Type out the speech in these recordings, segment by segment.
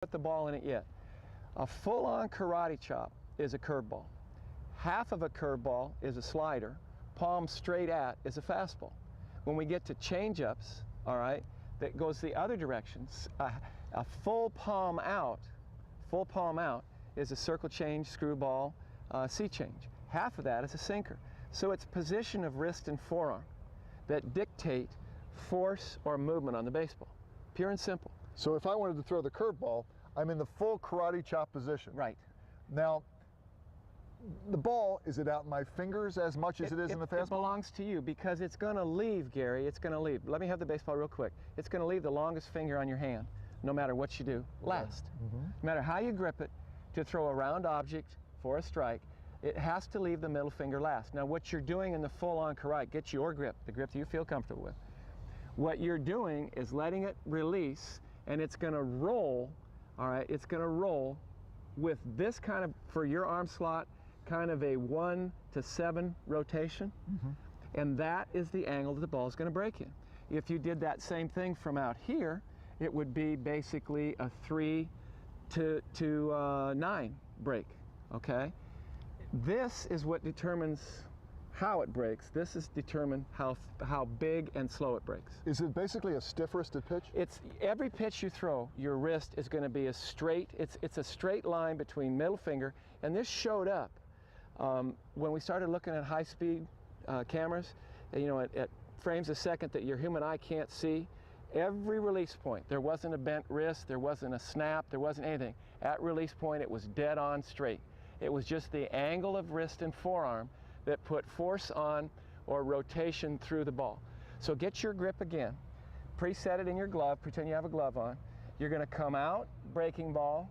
put the ball in it yet. A full-on karate chop is a curveball. Half of a curveball is a slider. Palm straight at is a fastball. When we get to change-ups, all right, that goes the other direction. A full palm out is a circle change, screwball, C change. Half of that is a sinker. So it's position of wrist and forearm that dictate force or movement on the baseball. Pure and simple. So if I wanted to throw the curveball, I'm in the full karate chop position. Right. Now, the ball, is it out in my fingers as much as it is in the fastball? It belongs to you because it's going to leave, Gary. It's going to leave. Let me have the baseball real quick. It's going to leave the longest finger on your hand, no matter what you do, last. Mm-hmm. No matter how you grip it, to throw a round object for a strike, it has to leave the middle finger last. Now, what you're doing in the full-on karate, get your grip, the grip that you feel comfortable with. What you're doing is letting it release, and it's going to roll, all right? It's going to roll with this kind of, for your arm slot, kind of a 1 to 7 rotation, and that is the angle that the ball is going to break in. If you did that same thing from out here, it would be basically a 3 to 9 break, okay? This is what determines how it breaks. This is determined how big and slow it breaks. Is it basically a stiff-wristed pitch? It's every pitch you throw, your wrist is going to be a straight, it's a straight line between middle finger, and this showed up when we started looking at high-speed cameras, you know, at frames a second that your human eye can't see. Every release point, there wasn't a bent wrist, there wasn't a snap, there wasn't anything. At release point, it was dead on straight. It was just the angle of wrist and forearm that put force on or rotation through the ball. So get your grip again, preset it in your glove, pretend you have a glove on. You're going to come out, breaking ball,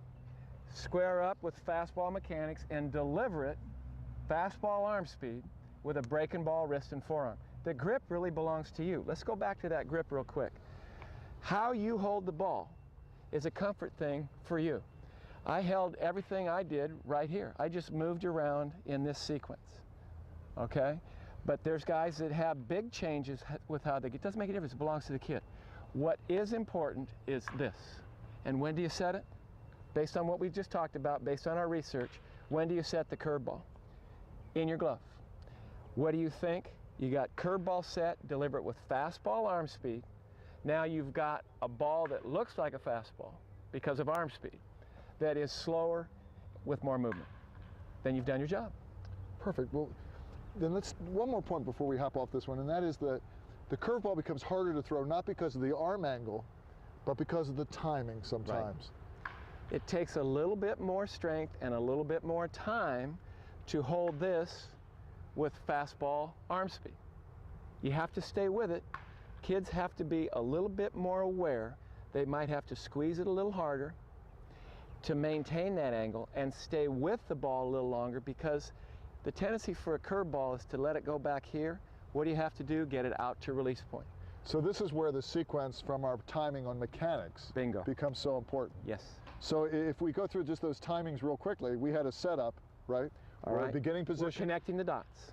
square up with fastball mechanics, and deliver it, fastball arm speed, with a breaking ball, wrist and forearm. The grip really belongs to you. Let's go back to that grip real quick. How you hold the ball is a comfort thing for you. I held everything I did right here. I just moved around in this sequence, okay? But there's guys that have big changes with how they get. It doesn't make a difference, it belongs to the kid. What is important is this. And when do you set it? Based on what we just talked about, based on our research, when do you set the curveball? In your glove. What do you think? You got curveball set, deliver it with fastball arm speed. Now you've got a ball that looks like a fastball because of arm speed, that is slower with more movement. Then you've done your job. Perfect. Well, then let's, one more point before we hop off this one, and that is that the curveball becomes harder to throw, not because of the arm angle, but because of the timing sometimes. Right. It takes a little bit more strength and a little bit more time to hold this with fastball arm speed. You have to stay with it. Kids have to be a little bit more aware. They might have to squeeze it a little harder to maintain that angle and stay with the ball a little longer, because the tendency for a curveball is to let it go back here. What do you have to do? Get it out to release point. So this is where the sequence from our timing on mechanics Bingo. becomes so important. Yes. So if we go through just those timings real quickly, we had a setup, right? All right. Beginning position. We're connecting the dots.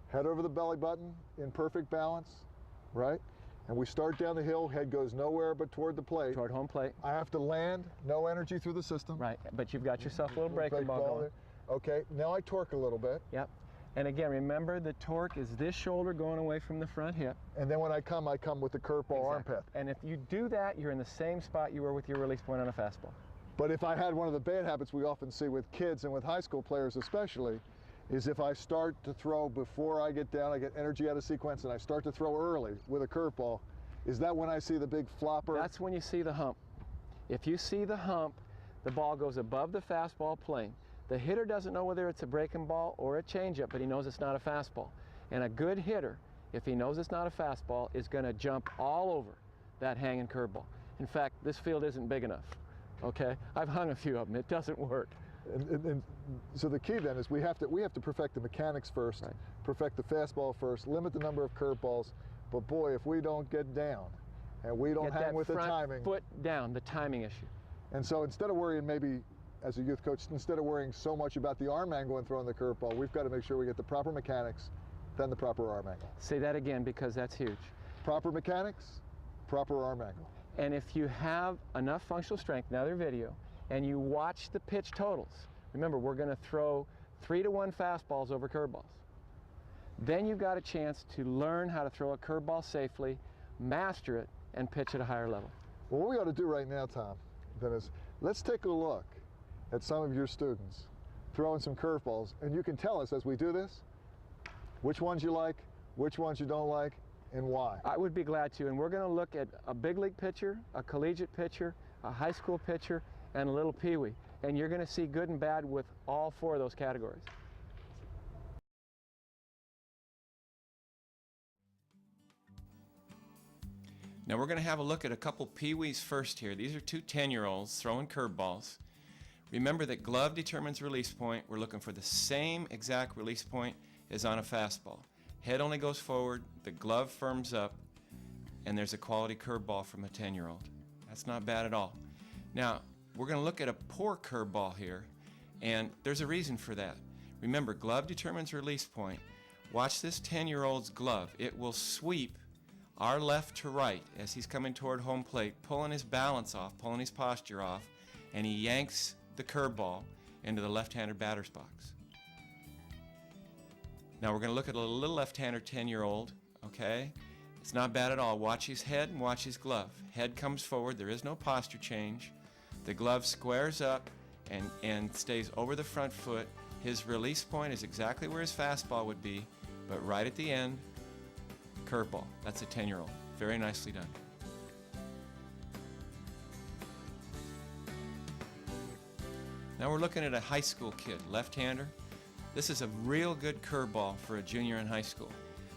Head over the belly button in perfect balance, right? And we start down the hill, head goes nowhere but toward the plate. Toward home plate. I have to land, no energy through the system. Right, but you've got yourself a little breaking ball going. There. Okay, now I torque a little bit. Yep. And again, remember the torque is this shoulder going away from the front hip. And then when I come with the curveball arm path. And if you do that, you're in the same spot you were with your release point on a fastball. But if I had one of the bad habits we often see with kids and with high school players especially, is if I start to throw before I get down, I get energy out of sequence, and I start to throw early with a curveball, is that when I see the big flopper? That's when you see the hump. If you see the hump, the ball goes above the fastball plane. The hitter doesn't know whether it's a breaking ball or a changeup, but he knows it's not a fastball. And a good hitter, if he knows it's not a fastball, is going to jump all over that hanging curveball. In fact, this field isn't big enough, okay? I've hung a few of them. It doesn't work. And so the key then is we have to perfect the mechanics first, right. Perfect the fastball first, limit the number of curveballs. But boy, if we don't get down and we don't hang with the timing. Foot down, the timing issue. And so instead of worrying, maybe as a youth coach, instead of worrying so much about the arm angle and throwing the curveball, we've got to make sure we get the proper mechanics, then the proper arm angle. Say that again, because that's huge. Proper mechanics, proper arm angle. And if you have enough functional strength, another video, and you watch the pitch totals. Remember, we're going to throw 3-to-1 fastballs over curveballs. Then you've got a chance to learn how to throw a curveball safely, master it, and pitch at a higher level. Well, what we ought to do right now, Tom, then is let's take a look at some of your students throwing some curveballs, and you can tell us as we do this which ones you like, which ones you don't like, and why. I would be glad to, and we're going to look at a big league pitcher, a collegiate pitcher, a high school pitcher, and a little peewee. And you're going to see good and bad with all 4 of those categories. Now we're going to have a look at a couple peewees first here. These are 2 10-year-olds throwing curveballs. Remember that glove determines release point. We're looking for the same exact release point as on a fastball. Head only goes forward, the glove firms up, and there's a quality curveball from a 10-year-old. That's not bad at all. Now, we're going to look at a poor curveball here, and there's a reason for that. Remember, glove determines release point. Watch this 10-year-old's glove. It will sweep our left to right as he's coming toward home plate, pulling his balance off, pulling his posture off, and he yanks the curveball into the left-handed batter's box. Now we're going to look at a little left-hander 10-year-old, okay? It's not bad at all. Watch his head and watch his glove. Head comes forward. There is no posture change. The glove squares up and stays over the front foot. His release point is exactly where his fastball would be, but right at the end, curveball. That's a 10-year-old. Very nicely done. Now we're looking at a high school kid, left-hander. This is a real good curveball for a junior in high school.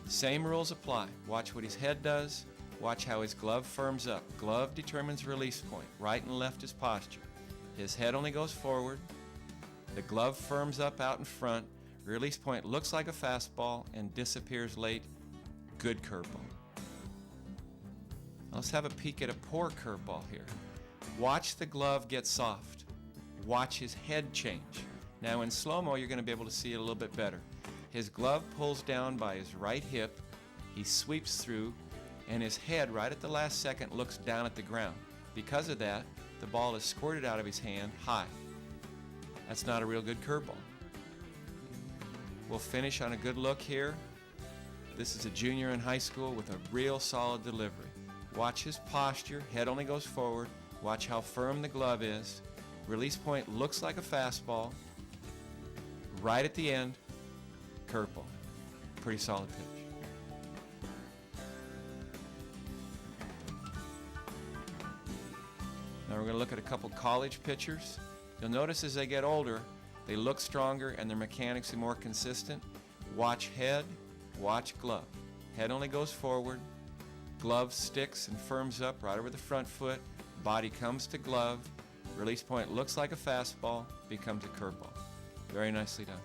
Same rules apply. Watch what his head does. Watch how his glove firms up. Glove determines release point. Right and left is posture. His head only goes forward. The glove firms up out in front. Release point looks like a fastball and disappears late. Good curveball. Let's have a peek at a poor curveball here. Watch the glove get soft. Watch his head change. Now in slow-mo you're going to be able to see it a little bit better. His glove pulls down by his right hip, he sweeps through, and his head right at the last second looks down at the ground. Because of that, the ball is squirted out of his hand high. That's not a real good curveball. We'll finish on a good look here. This is a junior in high school with a real solid delivery. Watch his posture, head only goes forward. Watch how firm the glove is. Release point looks like a fastball. Right at the end, curveball. Pretty solid pitch. Now we're going to look at a couple college pitchers. You'll notice as they get older, they look stronger and their mechanics are more consistent. Watch head, watch glove. Head only goes forward. Glove sticks and firms up right over the front foot. Body comes to glove. Release point looks like a fastball, becomes a curveball. Very nicely done.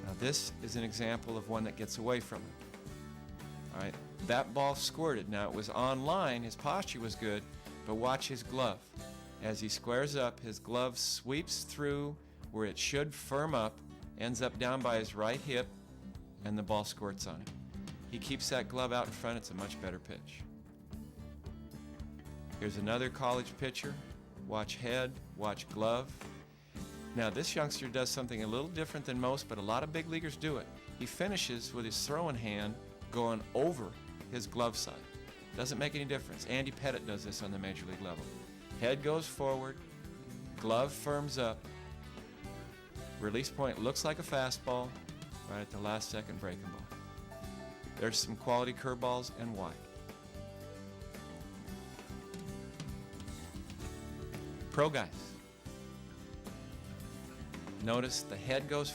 Now this is an example of one that gets away from it. All right, that ball squirted. Now it was on line, his posture was good, but watch his glove. As he squares up, his glove sweeps through where it should firm up, ends up down by his right hip, and the ball squirts on him. He keeps that glove out in front, it's a much better pitch. Here's another college pitcher. Watch head, watch glove. Now this youngster does something a little different than most, but a lot of big leaguers do it. He finishes with his throwing hand going over his glove side. Doesn't make any difference. Andy Pettit does this on the major league level. Head goes forward, glove firms up, release point looks like a fastball, right at the last second breaking ball. There's some quality curveballs and why. Pro guys. Notice the head goes